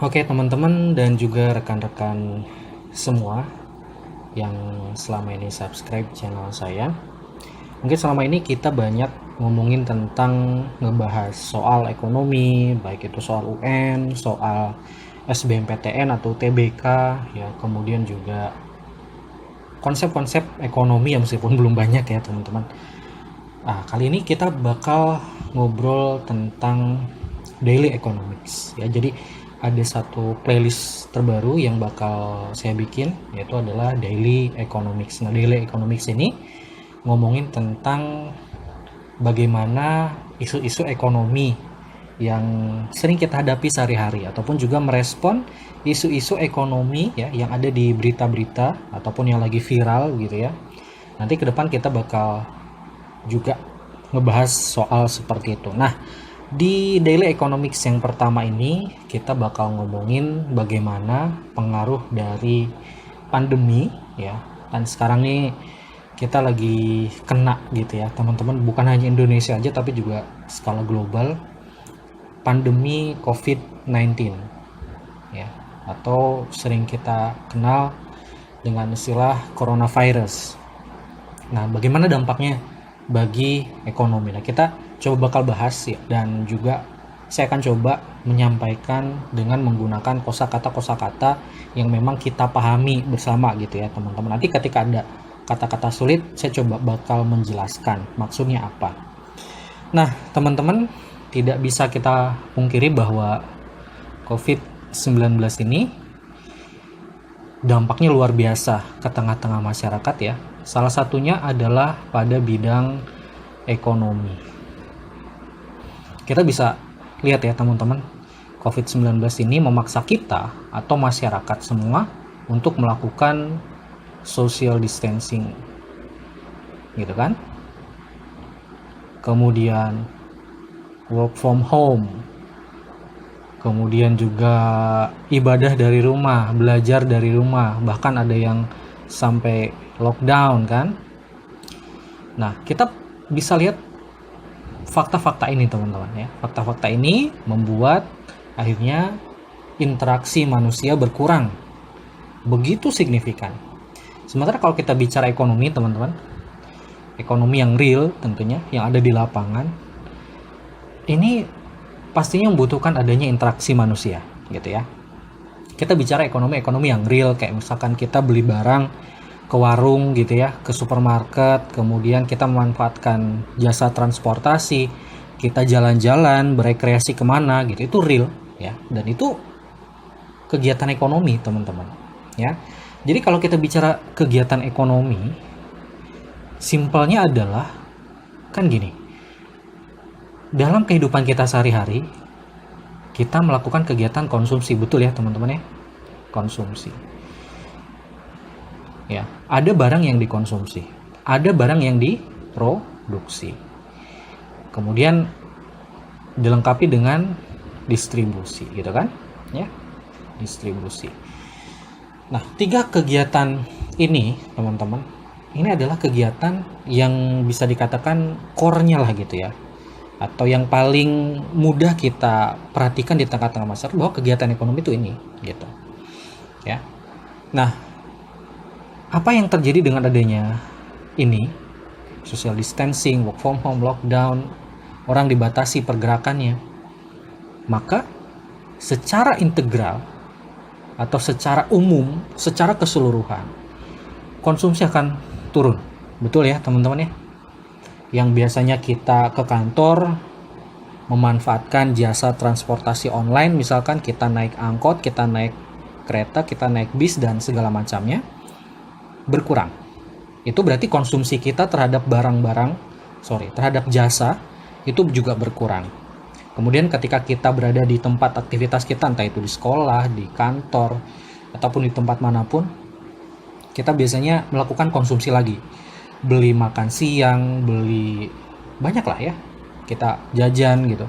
Oke teman-teman dan juga rekan-rekan semua yang selama ini subscribe channel saya. Mungkin selama ini kita banyak ngomongin tentang ngebahas soal ekonomi, baik itu soal UN, soal SBMPTN atau TBK, ya kemudian juga konsep-konsep ekonomi yang meskipun belum banyak ya teman-teman. Kali ini kita bakal ngobrol tentang daily economics ya. Jadi ada satu playlist terbaru yang bakal saya bikin, yaitu adalah daily economics. Nah, daily economics ini ngomongin tentang bagaimana isu-isu ekonomi yang sering kita hadapi sehari-hari ataupun juga merespon isu-isu ekonomi ya yang ada di berita-berita ataupun yang lagi viral gitu ya. Nanti ke depan kita bakal juga ngebahas soal seperti itu. Nah, di daily economics yang pertama ini kita bakal ngomongin bagaimana pengaruh dari pandemi ya. Dan sekarang nih kita lagi kena gitu ya, teman-teman, bukan hanya Indonesia aja tapi juga skala global, pandemi COVID-19 ya, atau sering kita kenal dengan istilah coronavirus. Nah, bagaimana dampaknya bagi ekonomi? Nah, kita coba bakal bahas ya, dan juga saya akan coba menyampaikan dengan menggunakan kosakata-kosakata yang memang kita pahami bersama gitu ya, teman-teman. Nanti ketika ada kata-kata sulit, saya coba bakal menjelaskan maksudnya apa. Nah, teman-teman, tidak bisa kita pungkiri bahwa COVID-19 ini dampaknya luar biasa ke tengah-tengah masyarakat ya. Salah satunya adalah pada bidang ekonomi. Kita bisa lihat ya teman-teman, COVID-19 ini memaksa kita atau masyarakat semua untuk melakukan social distancing. Gitu kan? Kemudian work from home. Kemudian juga ibadah dari rumah, belajar dari rumah, bahkan ada yang sampai lockdown kan. Nah, kita bisa lihat fakta-fakta ini teman-teman ya. Fakta-fakta ini membuat akhirnya interaksi manusia berkurang begitu signifikan. Sementara kalau kita bicara ekonomi teman-teman, ekonomi yang real tentunya, yang ada di lapangan, ini pastinya membutuhkan adanya interaksi manusia gitu ya. Kita bicara ekonomi yang real, kayak misalkan kita beli barang ke warung gitu ya, ke supermarket, kemudian kita memanfaatkan jasa transportasi, kita jalan-jalan, berekreasi kemana gitu, itu real ya, dan itu kegiatan ekonomi teman-teman ya. Jadi kalau kita bicara kegiatan ekonomi, simpelnya adalah kan gini, dalam kehidupan kita sehari-hari kita melakukan kegiatan konsumsi, betul ya teman-teman ya, konsumsi ya. Ada barang yang dikonsumsi, ada barang yang diproduksi, kemudian dilengkapi dengan distribusi gitu kan ya, distribusi. Nah, 3 kegiatan ini teman-teman, ini adalah kegiatan yang bisa dikatakan core-nya lah gitu ya, atau yang paling mudah kita perhatikan di tengah-tengah masyarakat bahwa kegiatan ekonomi itu ini gitu ya. Nah, apa yang terjadi dengan adanya ini, social distancing, work from home, lockdown, orang dibatasi pergerakannya, maka secara integral atau secara umum, secara keseluruhan, konsumsi akan turun. Betul ya teman-teman ya? Yang biasanya kita ke kantor memanfaatkan jasa transportasi online, misalkan kita naik angkot, kita naik kereta, kita naik bis dan segala macamnya, berkurang. Itu berarti konsumsi kita terhadap terhadap jasa itu juga berkurang. Kemudian ketika kita berada di tempat aktivitas kita, entah itu di sekolah, di kantor, ataupun di tempat manapun, kita biasanya melakukan konsumsi lagi. Beli makan siang, beli banyak lah ya, kita jajan gitu.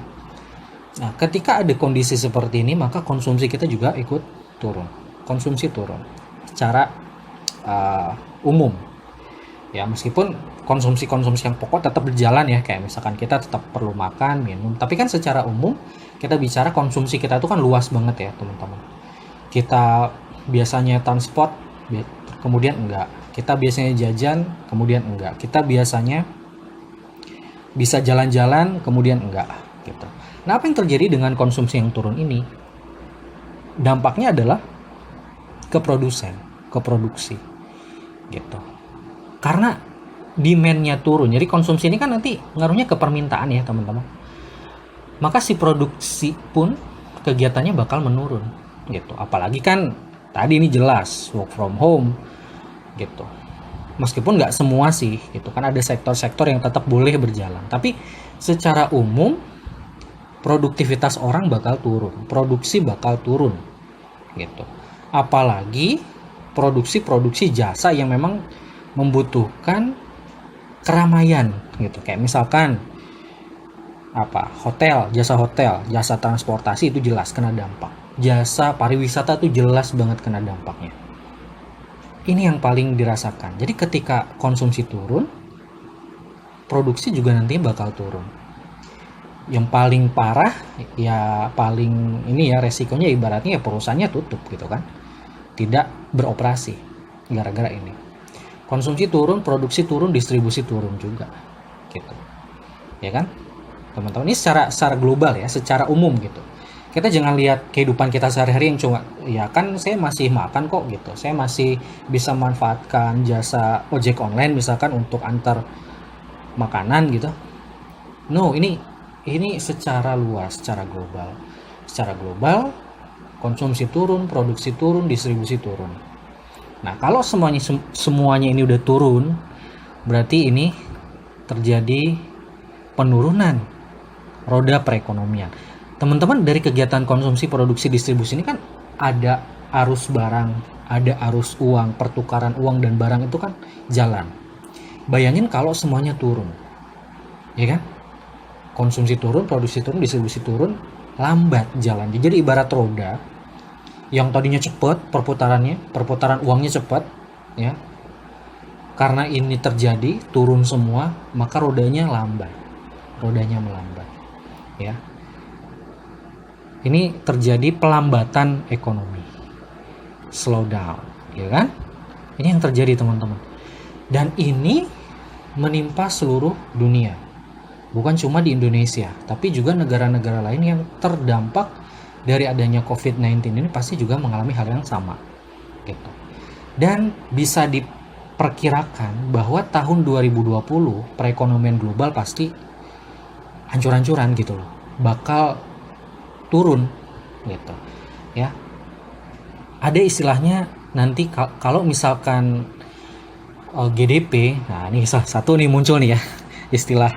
Nah, ketika ada kondisi seperti ini, maka konsumsi kita juga ikut turun. Konsumsi turun secara umum. Ya, meskipun konsumsi-konsumsi yang pokok tetap berjalan ya, kayak misalkan kita tetap perlu makan, minum. Tapi kan secara umum kita bicara konsumsi kita itu kan luas banget ya, teman-teman. Kita biasanya transport, kemudian enggak. Kita biasanya jajan, kemudian enggak. Kita biasanya bisa jalan-jalan, kemudian enggak gitu. Nah, apa yang terjadi dengan konsumsi yang turun ini? Dampaknya adalah ke produsen, ke produksi gitu. Karena demand-nya turun, jadi konsumsi ini kan nanti ngaruhnya ke permintaan ya teman-teman. Maka si produksi pun kegiatannya bakal menurun gitu. Apalagi kan tadi ini jelas work from home gitu. Meskipun nggak semua sih gitu kan, ada sektor-sektor yang tetap boleh berjalan. Tapi secara umum produktivitas orang bakal turun, produksi bakal turun gitu. Apalagi produksi-produksi jasa yang memang membutuhkan keramaian gitu, kayak misalkan hotel, jasa transportasi itu jelas kena dampak, jasa pariwisata itu jelas banget kena dampaknya. Ini yang paling dirasakan. Jadi ketika konsumsi turun, produksi juga nanti bakal turun. Yang paling parah ya, paling ini ya resikonya ibaratnya ya perusahaannya tutup gitu kan, tidak beroperasi gara-gara ini. Konsumsi turun, produksi turun, distribusi turun juga gitu ya kan teman-teman. Ini secara global ya, secara umum gitu. Kita jangan lihat kehidupan kita sehari-hari yang cuma ya kan saya masih makan kok gitu, saya masih bisa manfaatkan jasa ojek online misalkan untuk antar makanan gitu. No, ini secara luas, secara global konsumsi turun, produksi turun, distribusi turun. Nah, kalau semuanya ini udah turun, berarti ini terjadi penurunan roda perekonomian. Teman-teman, dari kegiatan konsumsi, produksi, distribusi ini kan ada arus barang, ada arus uang, pertukaran uang dan barang itu kan jalan. Bayangin kalau semuanya turun, ya kan? Konsumsi turun, produksi turun, distribusi turun, lambat jalan. Jadi ibarat roda yang tadinya cepat perputaran uangnya cepat, ya. Karena ini terjadi turun semua, maka rodanya melambat, ya. Ini terjadi pelambatan ekonomi, slow down, ya kan? Ini yang terjadi teman-teman. Dan ini menimpa seluruh dunia. Bukan cuma di Indonesia, tapi juga negara-negara lain yang terdampak dari adanya COVID-19 ini pasti juga mengalami hal yang sama gitu. Dan bisa diperkirakan bahwa tahun 2020 perekonomian global pasti hancur-hancuran gitu loh. Bakal turun gitu. Ya. Ada istilahnya nanti kalau misalkan GDP, nah ini salah satu nih muncul nih ya, istilah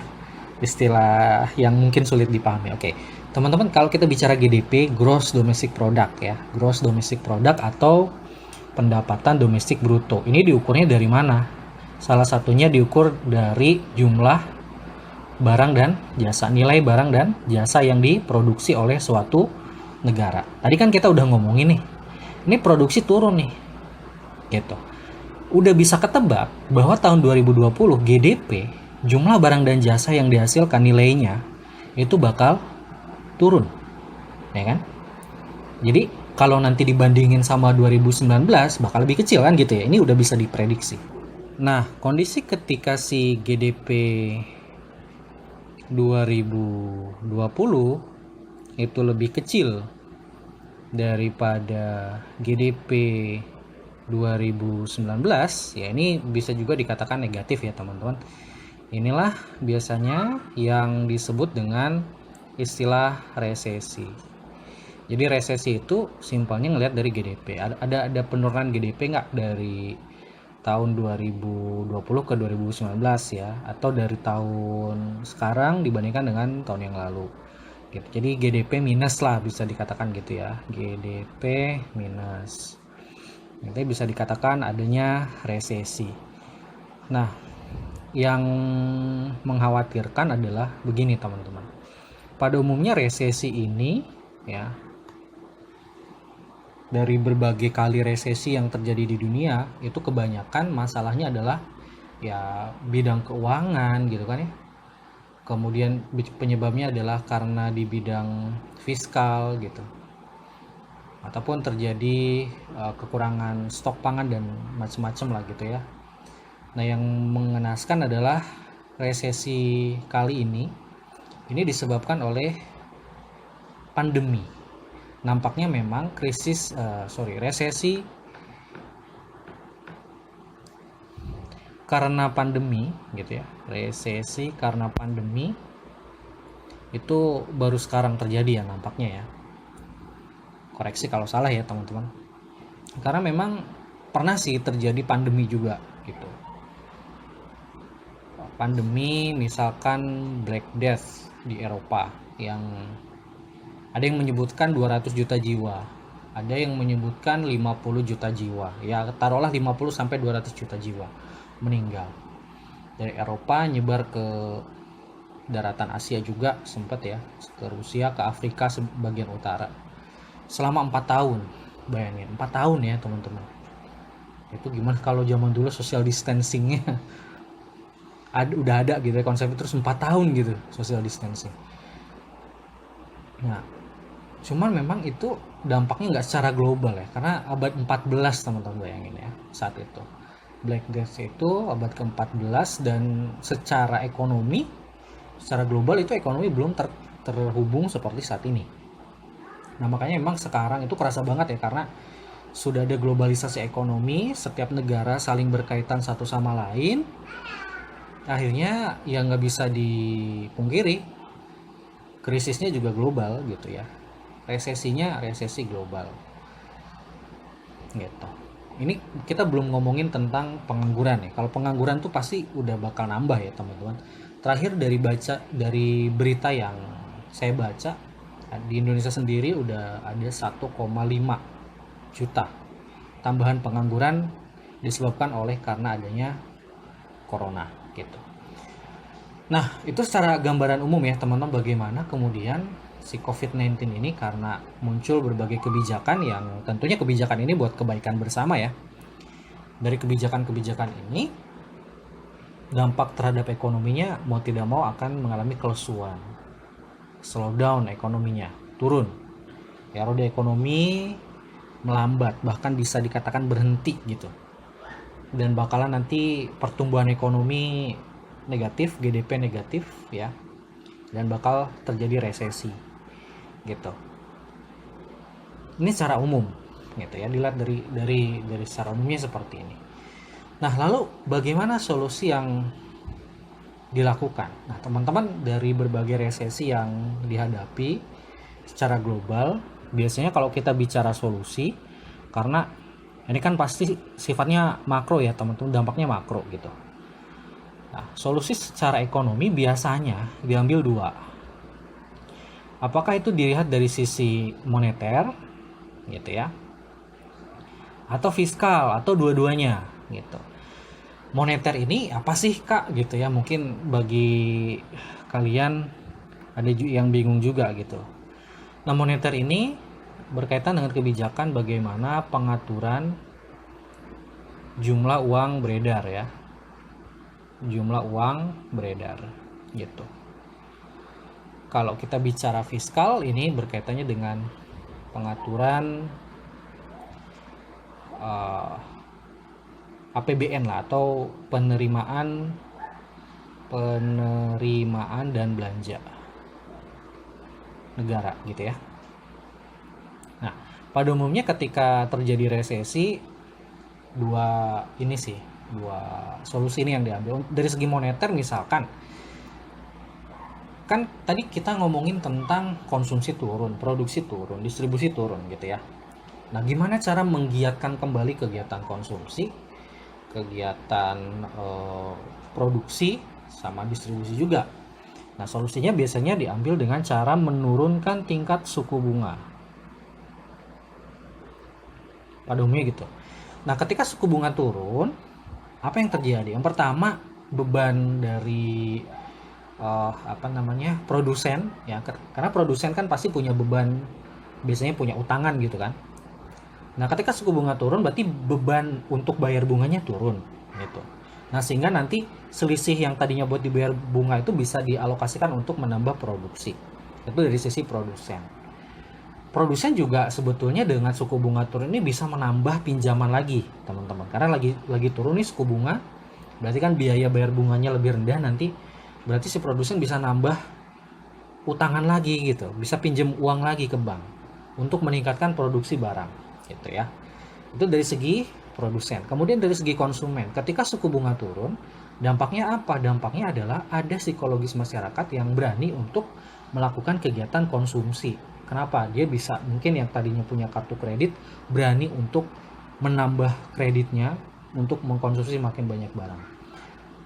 yang mungkin sulit dipahami. Oke, teman-teman, kalau kita bicara GDP, Gross Domestic Product ya, Gross Domestic Product atau pendapatan domestik bruto. Ini diukurnya dari mana? Salah satunya diukur dari jumlah barang dan jasa, nilai barang dan jasa yang diproduksi oleh suatu negara. Tadi kan kita udah ngomongin nih, ini produksi turun nih, gitu. Udah bisa ketebak bahwa tahun 2020 GDP, jumlah barang dan jasa yang dihasilkan nilainya itu bakal turun, ya kan? Jadi kalau nanti dibandingin sama 2019 bakal lebih kecil kan gitu ya. Ini udah bisa diprediksi. Nah, kondisi ketika si GDP 2020 itu lebih kecil daripada GDP 2019, ya ini bisa juga dikatakan negatif ya teman-teman. Inilah biasanya yang disebut dengan istilah resesi. Jadi resesi itu simpelnya ngelihat dari GDP. Ada penurunan GDP nggak dari tahun 2020 ke 2019 ya, atau dari tahun sekarang dibandingkan dengan tahun yang lalu. Gitu. Jadi GDP minus lah bisa dikatakan gitu ya. GDP minus. Nanti bisa dikatakan adanya resesi. Nah, yang mengkhawatirkan adalah begini teman-teman. Pada umumnya resesi ini ya, dari berbagai kali resesi yang terjadi di dunia itu kebanyakan masalahnya adalah ya bidang keuangan gitu kan ya. Kemudian penyebabnya adalah karena di bidang fiskal gitu, ataupun terjadi kekurangan stok pangan dan macam-macam lah gitu ya. Nah, yang mengenaskan adalah resesi kali ini disebabkan oleh pandemi. Nampaknya memang resesi karena pandemi gitu ya. Resesi karena pandemi itu baru sekarang terjadi ya nampaknya ya. Koreksi kalau salah ya teman-teman. Karena memang pernah sih terjadi pandemi juga gitu. Pandemi misalkan Black Death di Eropa yang ada yang menyebutkan 200 juta jiwa, ada yang menyebutkan 50 juta jiwa, ya taruhlah 50 sampai 200 juta jiwa meninggal dari Eropa nyebar ke daratan Asia juga sempat ya, ke Rusia, ke Afrika bagian utara selama 4 tahun. Bayangin 4 tahun ya teman-teman. Itu gimana kalau zaman dulu social distancingnya udah ada gitu ya konsep, terus 4 tahun gitu social distancing. Nah, cuman memang itu dampaknya nggak secara global ya, karena abad 14 teman-teman bayangin ya saat itu. Black Death itu abad ke-14 dan secara ekonomi, secara global itu ekonomi belum terhubung seperti saat ini. Nah makanya memang sekarang itu kerasa banget ya, karena sudah ada globalisasi ekonomi, setiap negara saling berkaitan satu sama lain. Akhirnya ya nggak bisa dipungkiri, krisisnya juga global gitu ya. Resesinya resesi global gitu. Ini kita belum ngomongin tentang pengangguran ya. Kalau pengangguran tuh pasti udah bakal nambah ya teman-teman. Terakhir dari berita yang saya baca, di Indonesia sendiri udah ada 1,5 juta tambahan pengangguran disebabkan oleh karena adanya corona gitu. Nah, itu secara gambaran umum ya teman-teman, bagaimana kemudian si COVID-19 ini karena muncul berbagai kebijakan yang tentunya kebijakan ini buat kebaikan bersama ya. Dari kebijakan-kebijakan ini, dampak terhadap ekonominya mau tidak mau akan mengalami kelesuan. Slowdown ekonominya, turun. Ya, roda ekonomi melambat, bahkan bisa dikatakan berhenti gitu. Dan bakalan nanti pertumbuhan ekonomi negatif, GDP negatif ya. Dan bakal terjadi resesi gitu. Ini secara umum gitu ya, dilihat dari secara umumnya seperti ini. Nah, lalu bagaimana solusi yang dilakukan? Nah, teman-teman, dari berbagai resesi yang dihadapi secara global, biasanya kalau kita bicara solusi, karena ini kan pasti sifatnya makro ya teman-teman, dampaknya makro gitu. Nah, solusi secara ekonomi biasanya diambil dua. Apakah itu dilihat dari sisi moneter gitu ya, atau fiskal, atau dua-duanya gitu. Moneter ini apa sih kak gitu ya, mungkin bagi kalian ada yang bingung juga gitu. Nah, moneter ini berkaitan dengan kebijakan bagaimana pengaturan jumlah uang beredar ya, jumlah uang beredar gitu. Kalau kita bicara fiskal, ini berkaitannya dengan pengaturan APBN lah, atau penerimaan dan belanja negara gitu ya. Nah, pada umumnya ketika terjadi resesi, dua solusi ini yang diambil. Dari segi moneter misalkan, kan tadi kita ngomongin tentang konsumsi turun, produksi turun, distribusi turun gitu ya. Nah, gimana cara menggiatkan kembali kegiatan konsumsi, kegiatan produksi, sama distribusi juga? Nah, solusinya biasanya diambil dengan cara menurunkan tingkat suku bunga. Pada umumnya gitu. Nah, ketika suku bunga turun, apa yang terjadi? Yang pertama, beban dari produsen ya, karena produsen kan pasti punya beban, biasanya punya utangan gitu kan. Nah, ketika suku bunga turun berarti beban untuk bayar bunganya turun gitu. Nah, sehingga nanti selisih yang tadinya buat dibayar bunga itu bisa dialokasikan untuk menambah produksi. Itu dari sisi produsen. Produsen juga sebetulnya dengan suku bunga turun ini bisa menambah pinjaman lagi, teman-teman. Karena lagi turun nih suku bunga, berarti kan biaya bayar bunganya lebih rendah nanti. Berarti si produsen bisa nambah utangan lagi gitu, bisa pinjam uang lagi ke bank untuk meningkatkan produksi barang, gitu ya. Itu dari segi produsen. Kemudian dari segi konsumen, ketika suku bunga turun, dampaknya apa? Dampaknya adalah ada psikologis masyarakat yang berani untuk melakukan kegiatan konsumsi. Kenapa? Dia bisa, mungkin yang tadinya punya kartu kredit, berani untuk menambah kreditnya untuk mengkonsumsi makin banyak barang.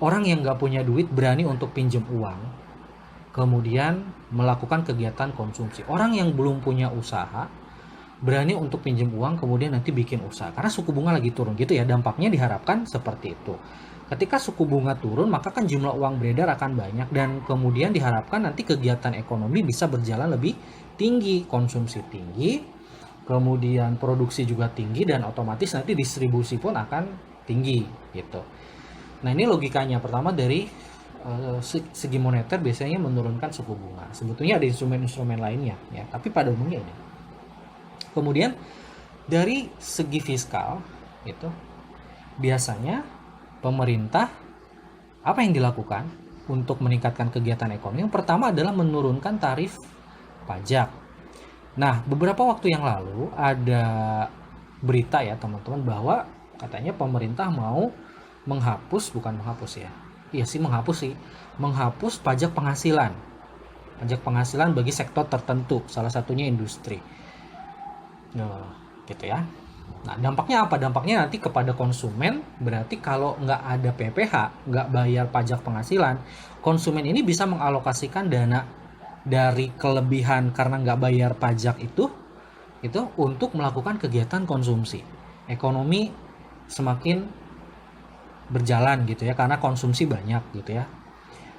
Orang yang nggak punya duit berani untuk pinjam uang, kemudian melakukan kegiatan konsumsi. Orang yang belum punya usaha berani untuk pinjam uang kemudian nanti bikin usaha karena suku bunga lagi turun gitu ya. Dampaknya diharapkan seperti itu. Ketika suku bunga turun, maka kan jumlah uang beredar akan banyak dan kemudian diharapkan nanti kegiatan ekonomi bisa berjalan lebih tinggi, konsumsi tinggi, kemudian produksi juga tinggi dan otomatis nanti distribusi pun akan tinggi gitu. Nah, ini logikanya. Pertama dari segi moneter biasanya menurunkan suku bunga. Sebetulnya ada instrumen-instrumen lainnya ya, tapi pada umumnya ini. Kemudian dari segi fiskal itu biasanya pemerintah apa yang dilakukan untuk meningkatkan kegiatan ekonomi? Yang pertama adalah menurunkan tarif pajak. Nah, beberapa waktu yang lalu ada berita ya teman-teman bahwa katanya pemerintah mau menghapus, bukan menghapus ya. Iya sih menghapus sih. Menghapus pajak penghasilan. Pajak penghasilan bagi sektor tertentu, salah satunya industri. Nah, gitu ya. Nah, dampaknya apa? Dampaknya nanti kepada konsumen, berarti kalau nggak ada PPh, nggak bayar pajak penghasilan, konsumen ini bisa mengalokasikan dana dari kelebihan karena nggak bayar pajak itu untuk melakukan kegiatan konsumsi. Ekonomi semakin berjalan gitu ya, karena konsumsi banyak gitu ya.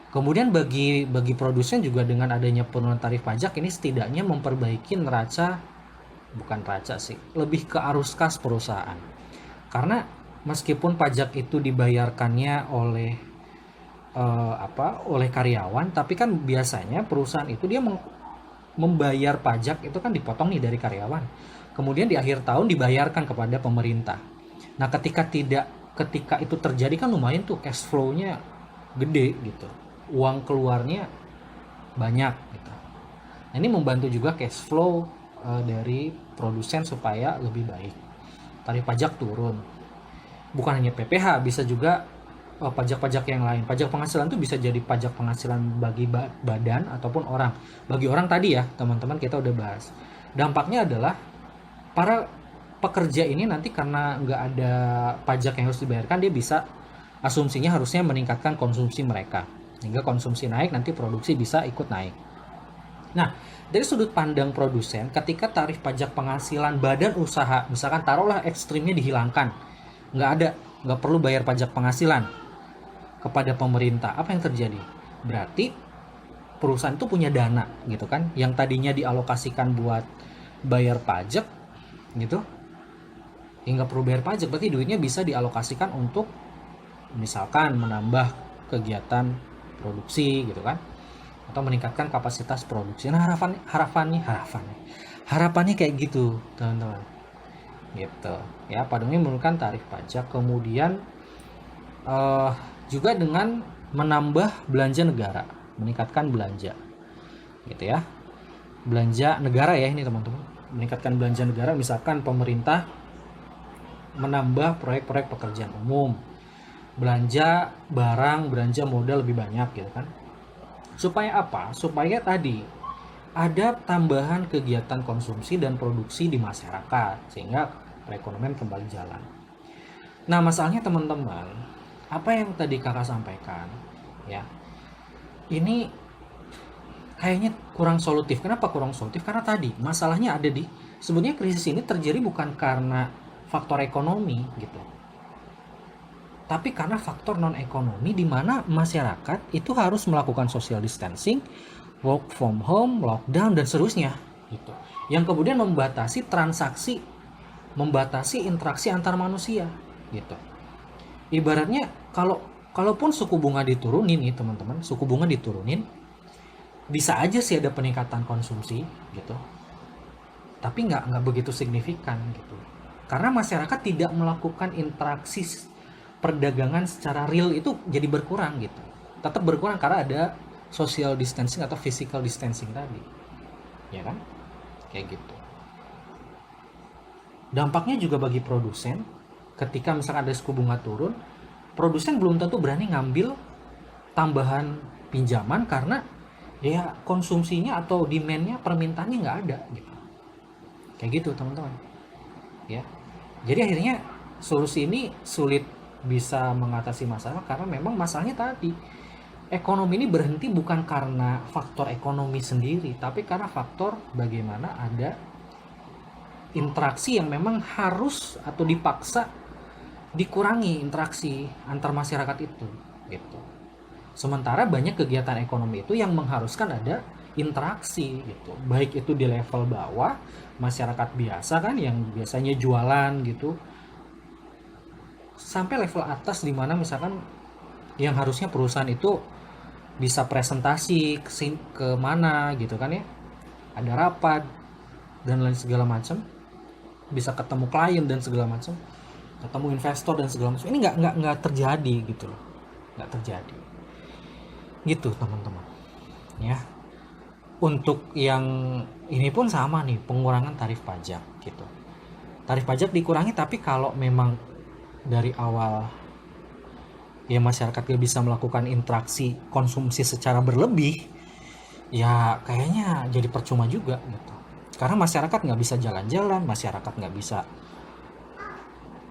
Kemudian bagi produsen juga dengan adanya penurunan tarif pajak ini setidaknya memperbaiki lebih ke arus kas perusahaan. Karena meskipun pajak itu dibayarkannya oleh karyawan, tapi kan biasanya perusahaan itu dia membayar pajak itu kan dipotong nih dari karyawan. Kemudian di akhir tahun dibayarkan kepada pemerintah. Nah, ketika itu terjadi kan lumayan tuh cash flow-nya gede gitu. Uang keluarnya banyak gitu. Nah, ini membantu juga cash flow dari produsen supaya lebih baik. Tarif pajak turun. Bukan hanya PPh, bisa juga pajak-pajak yang lain. Pajak penghasilan itu bisa jadi pajak penghasilan bagi badan ataupun orang. Bagi orang tadi ya, teman-teman kita udah bahas. Dampaknya adalah para pekerja ini nanti karena nggak ada pajak yang harus dibayarkan, dia bisa asumsinya harusnya meningkatkan konsumsi mereka. Sehingga konsumsi naik, nanti produksi bisa ikut naik. Nah, dari sudut pandang produsen, ketika tarif pajak penghasilan badan usaha, misalkan taruhlah ekstrimnya dihilangkan, nggak perlu bayar pajak penghasilan kepada pemerintah, apa yang terjadi? Berarti perusahaan itu punya dana gitu kan, yang tadinya dialokasikan buat bayar pajak gitu, nggak perlu bayar pajak, berarti duitnya bisa dialokasikan untuk misalkan menambah kegiatan produksi gitu kan, atau meningkatkan kapasitas produksi. Nah, harapannya kayak gitu teman-teman gitu ya. Pada umumnya menurunkan tarif pajak, kemudian juga dengan menambah belanja negara, meningkatkan belanja gitu ya, belanja negara ya ini teman-teman, meningkatkan belanja negara. Misalkan pemerintah menambah proyek-proyek pekerjaan umum, belanja barang, belanja modal lebih banyak gitu kan. Supaya apa? Supaya tadi ada tambahan kegiatan konsumsi dan produksi di masyarakat sehingga perekonomian kembali jalan. Nah, masalahnya teman-teman, apa yang tadi kakak sampaikan ya, ini kayaknya kurang solutif. Kenapa kurang solutif? Karena tadi masalahnya ada di, sebenarnya krisis ini terjadi bukan karena faktor ekonomi gitu, tapi karena faktor non ekonomi di mana masyarakat itu harus melakukan social distancing, work from home, lockdown dan seterusnya gitu. Yang kemudian membatasi transaksi, membatasi interaksi antar manusia gitu. Ibaratnya kalau kalaupun suku bunga diturunin nih teman-teman, suku bunga diturunin, bisa aja sih ada peningkatan konsumsi gitu, tapi nggak begitu signifikan gitu, karena masyarakat tidak melakukan interaksi perdagangan secara real, itu jadi berkurang gitu, tetap berkurang karena ada social distancing atau physical distancing tadi, ya kan, kayak gitu. Dampaknya juga bagi produsen, ketika misalkan ada suku bunga turun, produsen belum tentu berani ngambil tambahan pinjaman karena ya konsumsinya atau demand-nya, permintaannya nggak ada gitu. Kayak gitu teman-teman. Ya. Jadi akhirnya solusi ini sulit bisa mengatasi masalah karena memang masalahnya tadi, ekonomi ini berhenti bukan karena faktor ekonomi sendiri, tapi karena faktor bagaimana ada interaksi yang memang harus atau dipaksa dikurangi interaksi antar masyarakat itu gitu. Sementara banyak kegiatan ekonomi itu yang mengharuskan ada interaksi gitu, baik itu di level bawah masyarakat biasa kan yang biasanya jualan gitu, sampai level atas di mana misalkan yang harusnya perusahaan itu bisa presentasi ke mana gitu kan ya, ada rapat dan lain segala macam, bisa ketemu klien dan segala macam, ketemu investor dan segala macam, ini nggak terjadi gitu loh, nggak terjadi gitu teman-teman ya. Untuk yang ini pun sama nih, pengurangan tarif pajak gitu, tarif pajak dikurangi, tapi kalau memang dari awal ya masyarakat gak bisa melakukan interaksi konsumsi secara berlebih, ya kayaknya jadi percuma juga gitu, karena masyarakat nggak bisa jalan-jalan, masyarakat nggak bisa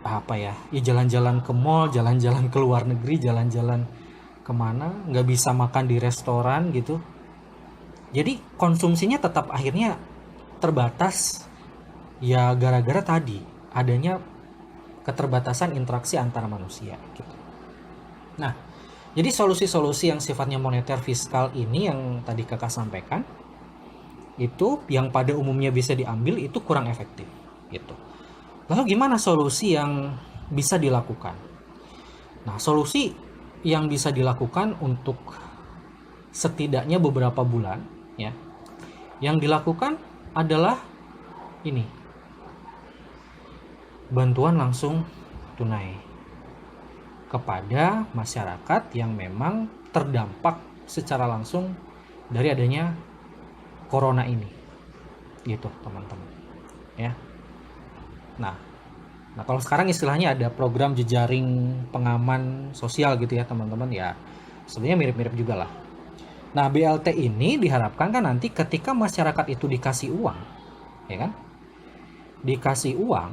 apa ya jalan-jalan ke mall, jalan-jalan ke luar negeri, jalan-jalan kemana, nggak bisa makan di restoran gitu. Jadi konsumsinya tetap akhirnya terbatas ya, gara-gara tadi adanya keterbatasan interaksi antara manusia gitu. Nah, jadi solusi-solusi yang sifatnya moneter fiskal ini yang tadi kakak sampaikan itu yang pada umumnya bisa diambil itu kurang efektif gitu. Lalu gimana solusi yang bisa dilakukan? Nah, solusi yang bisa dilakukan untuk setidaknya beberapa bulan ya, yang dilakukan adalah ini, bantuan langsung tunai kepada masyarakat yang memang terdampak secara langsung dari adanya corona ini gitu teman-teman ya. Nah kalau sekarang istilahnya ada program jejaring pengaman sosial gitu ya teman-teman ya, sebenarnya mirip-mirip juga lah. Nah BLT ini diharapkan kan nanti ketika masyarakat itu dikasih uang ya kan, dikasih uang,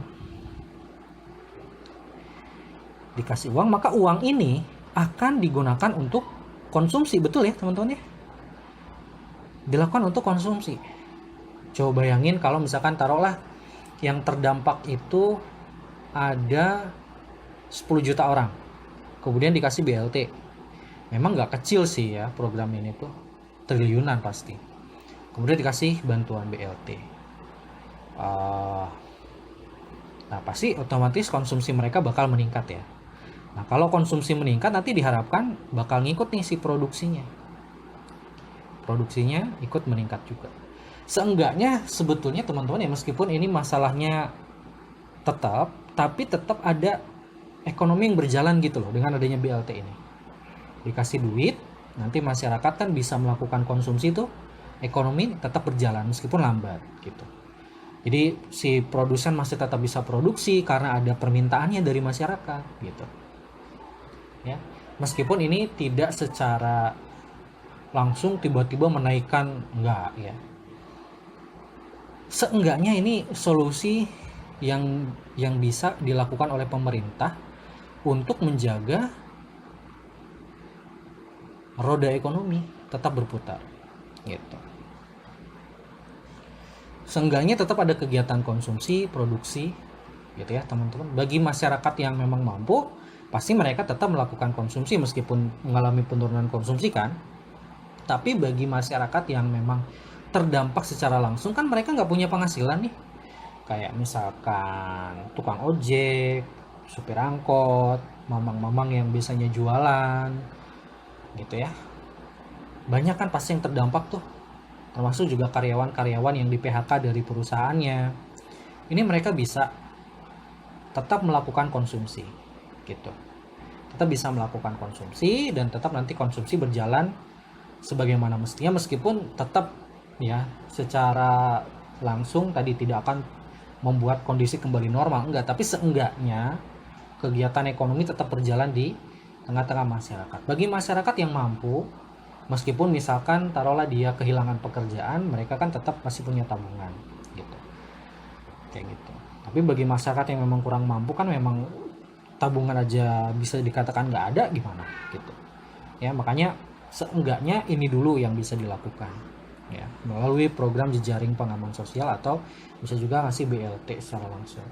maka uang ini akan digunakan untuk konsumsi, betul ya teman-teman ya, dilakukan untuk konsumsi. Coba bayangin kalau misalkan taruhlah yang terdampak itu ada 10 juta orang, kemudian dikasih BLT, memang nggak kecil sih ya program ini tuh, triliunan pasti, kemudian dikasih bantuan BLT, nah pasti otomatis konsumsi mereka bakal meningkat ya. Nah kalau konsumsi meningkat nanti diharapkan bakal ngikut nih si produksinya ikut meningkat juga. Seenggaknya sebetulnya teman-teman ya, meskipun ini masalahnya tapi tetap ada ekonomi yang berjalan gitu loh dengan adanya BLT ini. Dikasih duit, nanti masyarakat kan bisa melakukan konsumsi tuh, ekonomi tetap berjalan meskipun lambat gitu. Jadi si produsen masih tetap bisa produksi karena ada permintaannya dari masyarakat gitu ya, meskipun ini tidak secara langsung tiba-tiba menaikkan, enggak ya. Seenggaknya ini solusi yang bisa dilakukan oleh pemerintah untuk menjaga roda ekonomi tetap berputar gitu. Seenggaknya tetap ada kegiatan konsumsi, produksi gitu ya teman-teman. Bagi masyarakat yang memang mampu, pasti mereka tetap melakukan konsumsi meskipun mengalami penurunan konsumsi kan. Tapi bagi masyarakat yang memang terdampak secara langsung, kan mereka nggak punya penghasilan nih, kayak misalkan tukang ojek, supir angkot, mamang-mamang yang biasanya jualan gitu ya. Banyak kan pasti yang terdampak tuh, termasuk juga karyawan-karyawan yang di PHK dari perusahaannya. Ini mereka bisa tetap melakukan konsumsi gitu, tetap bisa melakukan konsumsi dan tetap nanti konsumsi berjalan sebagaimana mestinya, meskipun tetap ya secara langsung tadi tidak akan membuat kondisi kembali normal, enggak, tapi seenggaknya kegiatan ekonomi tetap berjalan di tengah-tengah masyarakat. Bagi masyarakat yang mampu, meskipun misalkan taruhlah dia kehilangan pekerjaan, mereka kan tetap masih punya tabungan gitu, kayak gitu. Tapi bagi masyarakat yang memang kurang mampu, kan memang tabungan aja bisa dikatakan nggak ada, gimana gitu ya. Makanya seenggaknya ini dulu yang bisa dilakukan ya, melalui program jejaring pengaman sosial atau bisa juga ngasih BLT secara langsung.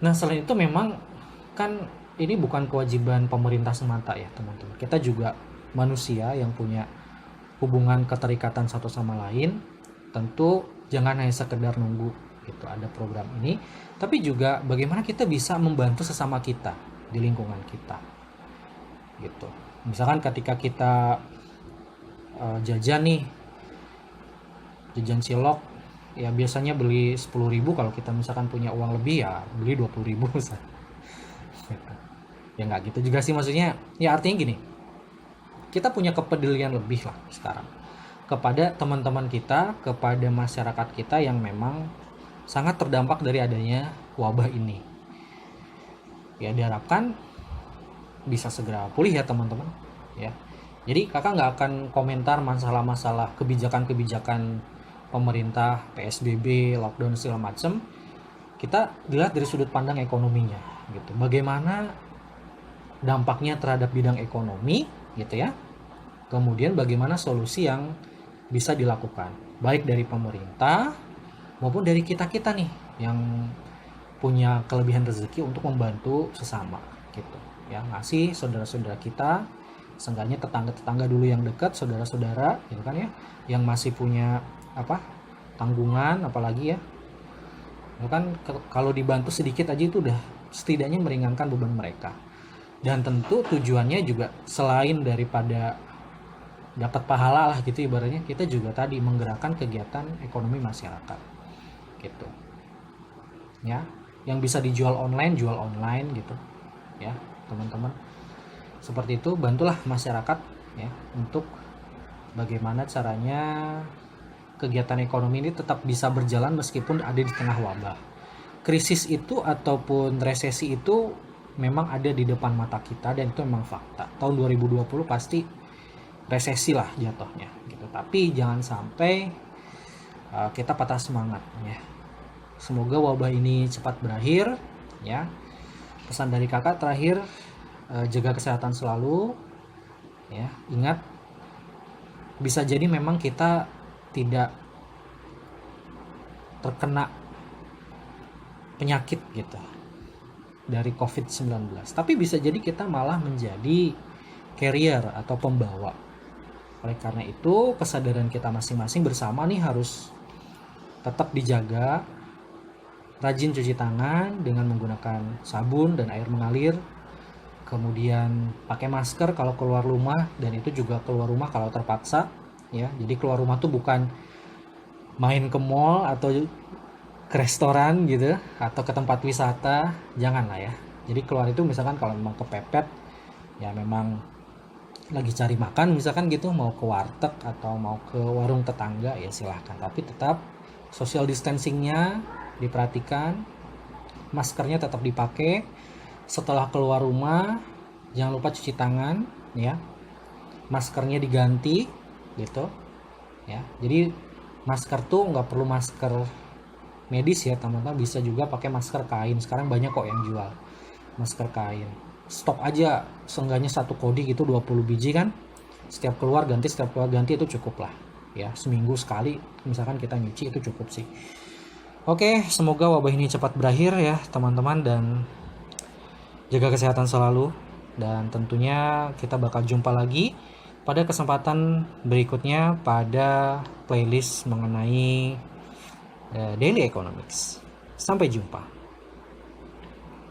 Nah selain itu memang kan ini bukan kewajiban pemerintah semata ya teman-teman, kita juga manusia yang punya hubungan keterikatan satu sama lain. Tentu jangan hanya sekedar nunggu gitu ada program ini, tapi juga bagaimana kita bisa membantu sesama kita di lingkungan kita gitu. Misalkan ketika kita jajan nih, jajan cilok ya, biasanya beli 10.000, kalau kita misalkan punya uang lebih ya beli 20.000 gitu. Ya nggak gitu juga sih, maksudnya ya artinya gini, kita punya kepedulian lebih lah sekarang kepada teman-teman kita, kepada masyarakat kita yang memang sangat terdampak dari adanya wabah ini. Ya diharapkan bisa segera pulih ya teman-teman ya. Jadi kakak nggak akan komentar masalah-masalah kebijakan-kebijakan pemerintah, PSBB, lockdown segala macam. Kita dilihat dari sudut pandang ekonominya gitu. Bagaimana dampaknya terhadap bidang ekonomi gitu ya. Kemudian bagaimana solusi yang bisa dilakukan baik dari pemerintah maupun dari kita-kita nih yang punya kelebihan rezeki untuk membantu sesama gitu ya, ngasih saudara-saudara kita, seenggaknya tetangga-tetangga dulu yang dekat, saudara-saudara gitu kan ya, yang masih punya tanggungan apalagi ya. Kan kalau dibantu sedikit aja itu udah setidaknya meringankan beban mereka. Dan tentu tujuannya juga selain daripada dapat pahala lah gitu ibaratnya, kita juga tadi menggerakkan kegiatan ekonomi masyarakat gitu ya. Yang bisa dijual online, jual online gitu ya teman-teman. Seperti itu, bantulah masyarakat ya untuk bagaimana caranya kegiatan ekonomi ini tetap bisa berjalan meskipun ada di tengah wabah. Krisis itu ataupun resesi itu memang ada di depan mata kita dan itu memang fakta. Tahun 2020 pasti resesi lah jatuhnya gitu. Tapi jangan sampai kita patah semangat ya. Semoga wabah ini cepat berakhir ya. Pesan dari kakak terakhir, jaga kesehatan selalu ya. Ingat, bisa jadi memang kita tidak terkena penyakit gitu dari COVID-19, tapi bisa jadi kita malah menjadi carrier atau pembawa. Oleh karena itu kesadaran kita masing-masing bersama nih harus tetap dijaga. Rajin cuci tangan dengan menggunakan sabun dan air mengalir, kemudian pakai masker kalau keluar rumah, dan itu juga keluar rumah kalau terpaksa ya. Jadi keluar rumah tuh bukan main ke mall atau ke restoran gitu atau ke tempat wisata, jangan lah ya. Jadi keluar itu misalkan kalau memang kepepet ya, memang lagi cari makan misalkan gitu, mau ke warteg atau mau ke warung tetangga ya silahkan, tapi tetap social distancingnya diperhatikan, maskernya tetap dipakai. Setelah keluar rumah jangan lupa cuci tangan ya, maskernya diganti gitu ya. Jadi masker tuh nggak perlu masker medis ya teman-teman, bisa juga pakai masker kain. Sekarang banyak kok yang jual masker kain, stok aja seenggaknya satu kodi gitu 20 biji kan, setiap keluar ganti itu cukup lah ya, seminggu sekali misalkan kita nyuci itu cukup sih. Oke, semoga wabah ini cepat berakhir ya teman-teman, dan jaga kesehatan selalu. Dan tentunya kita bakal jumpa lagi pada kesempatan berikutnya pada playlist mengenai Daily Economics. Sampai jumpa.